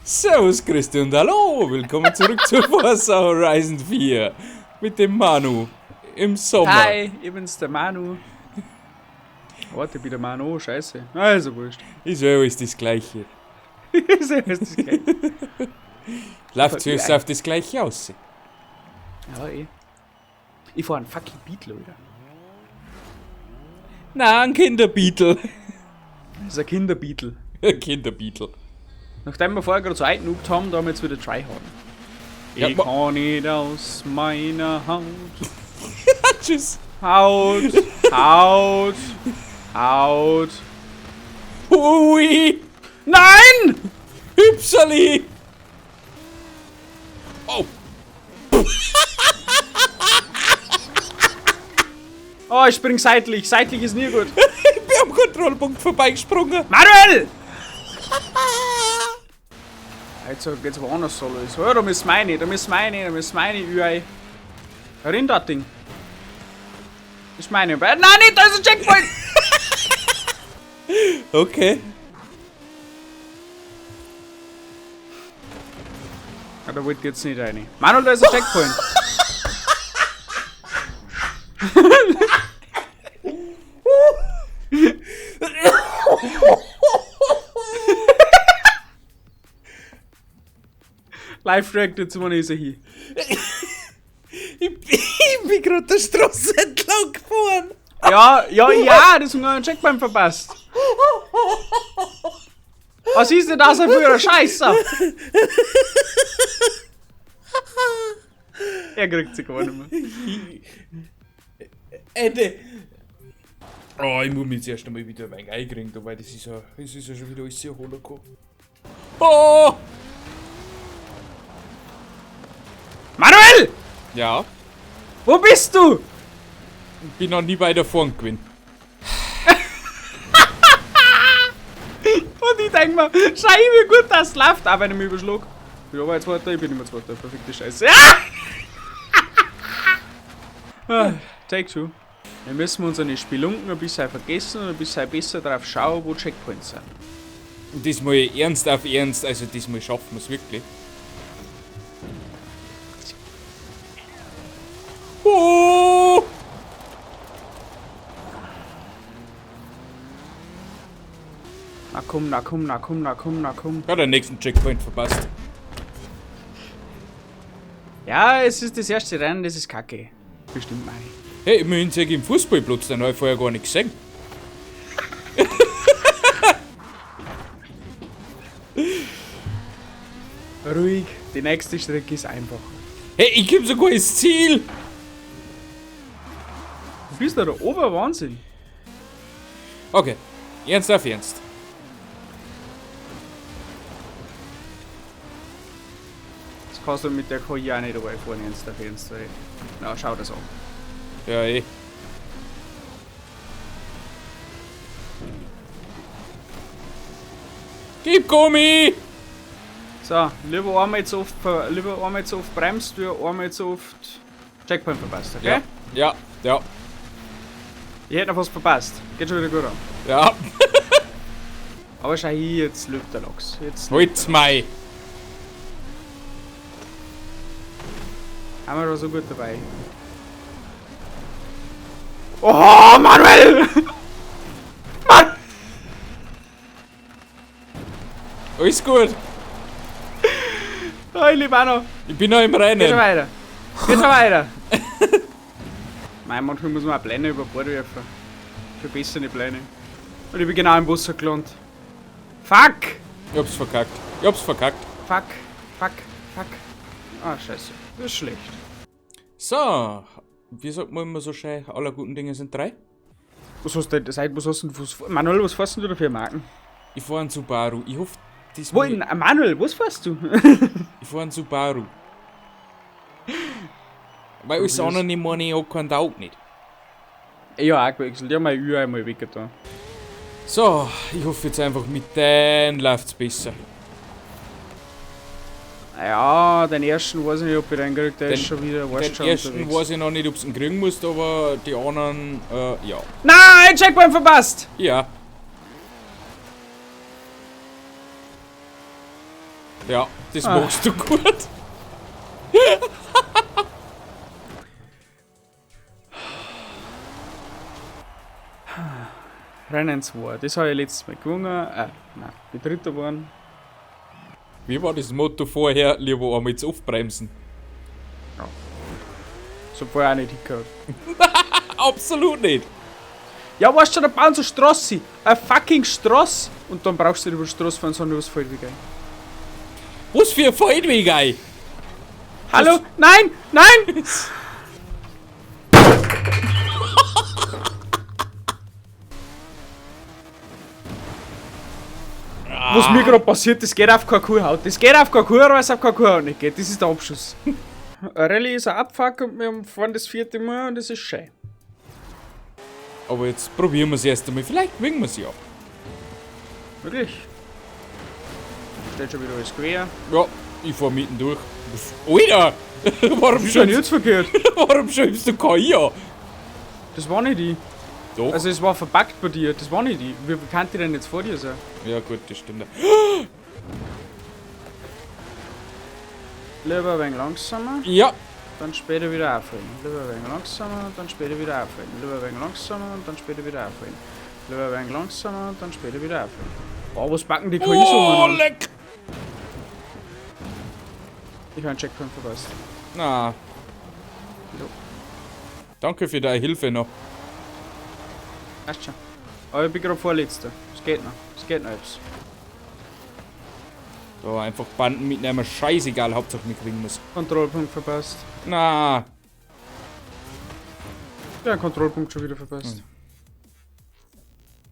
Servus, Christi und hallo! Willkommen zurück zu Forza Horizon 4 mit dem Manu im Sommer. Hi, ich bin's der Manu. Warte, ich bin der Manu, scheiße. Also wurscht. Ist ja alles das Gleiche. Ist ja alles das Gleiche. Läuft süß auf das Gleiche aus. Ja, eh. Ich fahr einen fucking Beetle, oder? Na, ein Kinderbeetle. Das ist ein Kinderbeetle. Kinderbeetle. Nachdem wir vorher gerade so eingenubbt haben, da haben wir jetzt wieder Tryhard. Ja, Ich kann nicht aus meiner Haut. Tschüss. Haut. Hui. Nein! Hüpsali. Oh. Oh, ich spring seitlich. Seitlich ist nie gut. Ich bin am Kontrollpunkt vorbeigesprungen. Manuel! Jetzt geht's woanders so los. Oh, da müssen meine Ü-Ei. Rin das Ding. Das ist meine. Nein, nicht, da ist ein Checkpoint! Okay. Ja, da wollte ich jetzt nicht rein. Manuel, da ist ein Checkpoint. Live-Track, jetzt mal ist er hier. Ich bin gerade der Straße entlang gefahren. Ja, deswegen haben wir einen Checkpoint verpasst. Was ist denn das für ein Scheiße? Er kriegt sich gar nicht mehr. Ende. Oh, ich muss mich jetzt erst einmal wieder ein wenig einkriegen, weil das ist ja schon wieder alles sehr hohl. Oh! Manuel! Ja, Wo bist du? ich bin noch nie weiter vorn gewesen. Und ich denk mir, schau wie gut das läuft, auch wenn ich mich überschlug. Ich bin aber jetzt Zweiter, ich bin immer Zweiter. Perfekte Scheiße. Ah, take two. Wir müssen unsere Spelunken ein bisschen vergessen und ein bisschen besser drauf schauen, wo Checkpoints sind. Und diesmal ernst auf ernst, also diesmal schaffen wir es wirklich. Oh! Na komm. Ja, den nächsten Checkpoint verpasst. Ja, es ist das erste Rennen, das ist kacke. Bestimmt meine ich. Hey, immerhin sehe ich im Fußballplatz, den habe ich vorher gar nicht gesehen. Ruhig, die nächste Strecke ist einfach. Hey, ich komme sogar ins Ziel! Du bist da oben, Wahnsinn. Okay, ernst auf ernst. Das kannst du mit der KI auch nicht dabei fahren, ernst. Na, schau das an. Ja, eh. Gib Gummi! So, lieber einmal jetzt oft bremst, du einmal jetzt oft Checkpoint verpasst, okay? Ja. Ich hätte noch was verpasst. Geht schon wieder gut an. Ja. Aber schau hier, jetzt lügt der Lachs. Jetzt Holt's mei. haben wir da so gut dabei. Oh, Manuel! Mann! Alles gut. Oh, ich liebe auch noch. Ich bin noch im Geht schon Rennen. weiter. Nein, manchmal muss man auch Pläne über Bord werfen. Für bessere Pläne. Und ich bin genau im Wasser gelandet. Fuck! Ich hab's verkackt. Fuck. Ah, scheiße. Das ist schlecht. So. Wie sagt man immer so schön? Aller guten Dinge sind drei? Was hast du denn? Manuel, was fährst du da für Marken? Ich fahr einen Subaru. Ich hoffe, Wo diesmal... in Manuel, was fährst du? Ich fahr einen Subaru. Weil alles andere nicht meine ich auch keinen Taugt nicht. Ja, auch gewechselt. Ja, mein Ü einmal weggetan. So, ich hoffe jetzt einfach mit denen läuft's besser. Ja, den ersten weiß ich nicht, ob ich reinkriege, der ist schon wieder Den schon ersten unterwegs. weiß ich noch nicht, ob du ihn kriegen musst, aber die anderen, ja. Nein, Checkpoint verpasst! Ja. Ja, das machst du gut. Rennen 2, das habe ich letztes Mal gewonnen. Nein, bin Dritter geworden. Wie war das Motto vorher? Lieber einmal jetzt aufbremsen. So vorher auch nicht hingehört. Absolut nicht. Ja, weißt du, da bauen sie eine Straße. Eine fucking Straße. Und dann brauchst du über die Straße fahren, sondern übers Feldweg ein. Was für ein Feldweg, ey? Hallo? Nein! Nein! Was mir gerade passiert, das geht auf keine Kuhhaut. Das geht auf keine Kuhhaut, weil es auf keine Kuhhaut nicht geht. Das ist der Abschuss. Rallye ist ein Abfuck und wir fahren das 4. Mal und das ist schön. Aber jetzt probieren wir es erst einmal. Vielleicht gewinnen wir es ja. Wirklich? Steht schon wieder alles quer. Ja, ich fahr mitten durch. Alter! Warum Ist ja schreibst jetzt verkehrt. warum schreibst du KI an? Das war nicht die. Doch. Also es war verpackt bei dir, das war nicht die. Wie kann die denn jetzt vor dir sein? Ja gut, das stimmt. Lieber ein wenig langsamer, Ja, dann später wieder aufhören. Lieber ein wenig langsamer, dann später wieder aufhören. Lieber ein wenig langsamer und dann später wieder aufhören. Lieber ein wenig langsamer und dann später wieder aufhören. Boah, was backen die KI so oh, an? leck! Ich habe einen Checkpoint verpasst. Na. Danke für deine Hilfe noch. Weißt schon. Aber ich bin gerade Vorletzter. Es geht noch. Es geht noch etwas. Da einfach Banden mitnehmen, scheißegal, Hauptsache wir gewinnen müssen. Kontrollpunkt verpasst. Na, Ja, Kontrollpunkt schon wieder verpasst.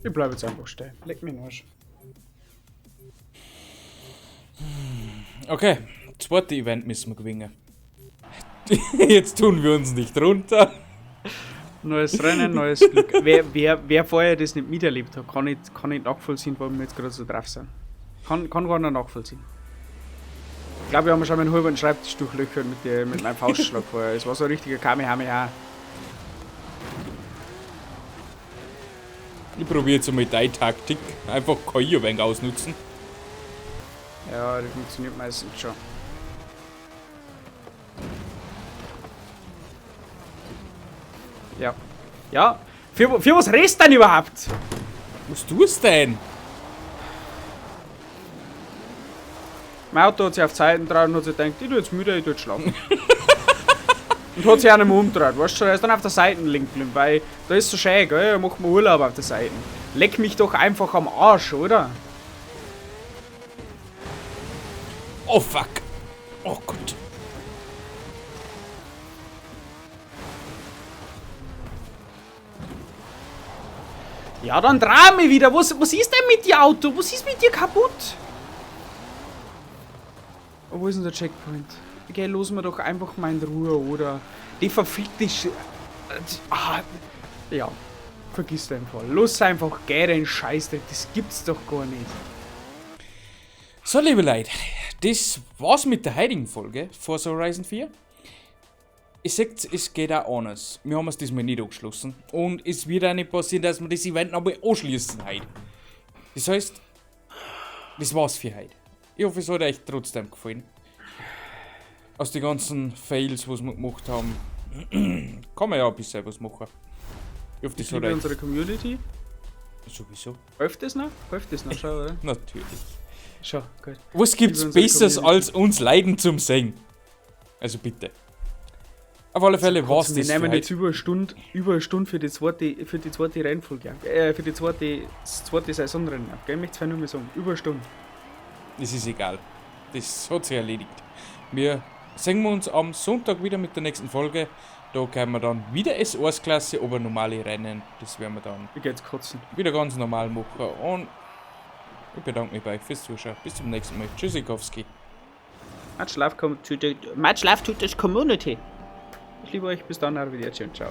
Ich bleibe jetzt einfach stehen. Leck mich in den Arsch. okay. Zweite Event müssen wir gewinnen. Jetzt tun wir uns nicht runter. Neues Rennen, neues Glück. Wer vorher das nicht miterlebt hat, kann nicht nachvollziehen, warum wir jetzt gerade so drauf sind. Kann gar nicht nachvollziehen. Ich glaube, wir haben schon mal einen halben Schreibtisch durchlöchert mit meinem Faustschlag vorher. Es war so ein richtiger Kamehameha. Ich probiere jetzt einmal deine Taktik. Einfach KI ein wenig ausnutzen. Ja, das funktioniert meistens schon. Ja. Ja. Für was redest du denn überhaupt? Was tust du denn? Mein Auto hat sich auf Zeiten drauf und hat sich gedacht, ich tu jetzt müde, ich tu jetzt schlafen. Und hat sich auch nicht mehr umgedreht, weißt du, er ist dann auf der Seite liegen geblieben, weil da ist so schön, gell, er macht mir Urlaub auf der Seite. Leck mich doch einfach am Arsch, oder? Oh fuck. Oh Gott. Ja, dann dreh mich wieder. Was ist denn mit dir Auto? Was ist mit dir kaputt? Oh, wo ist denn der Checkpoint? Okay, los mir doch einfach mal in Ruhe, oder? Die verfickte ja, vergiss den Fall. Los einfach, geh den Scheißdreck. Das gibt's doch gar nicht. So, liebe Leute, das war's mit der heutigen Folge Forza Horizon 4. Ich sag's, es geht auch anders. Wir haben es diesmal nicht angeschlossen. Und es wird auch nicht passieren, dass wir das Event nochmal anschließen heute. Das heißt, das war's für heute. Ich hoffe, es hat euch trotzdem gefallen. Aus den ganzen Fails, was wir gemacht haben, kann man ja ein bisschen was machen. Ich hoffe, das Ich hat liebe euch... unsere Community. Sowieso. Hilft das noch? Hilft das noch, schau, oder? Natürlich. Schau, gut. Was gibt's Liebe unsere Besseres Community. als uns Leiden zum Singen? Also bitte. Auf alle Fälle war's Wir das für nehmen jetzt heute. über eine Stunde für die zweite Reihenfolge, für die zweite Saisonrennen ab, gell? Ich möchte es nur mehr sagen. Über eine Stunde. Das ist egal. Das hat sich erledigt. Wir sehen wir uns am Sonntag wieder mit der nächsten Folge. Da können wir dann wieder S1-Klasse, aber normale Rennen. Das werden wir dann Wie geht's kotzen? wieder ganz normal machen. Und ich bedanke mich bei euch fürs Zuschauen. Bis zum nächsten Mal. Tschüssikowski. Much love to the community. Ich liebe euch, bis dann, Arrivederci und ciao.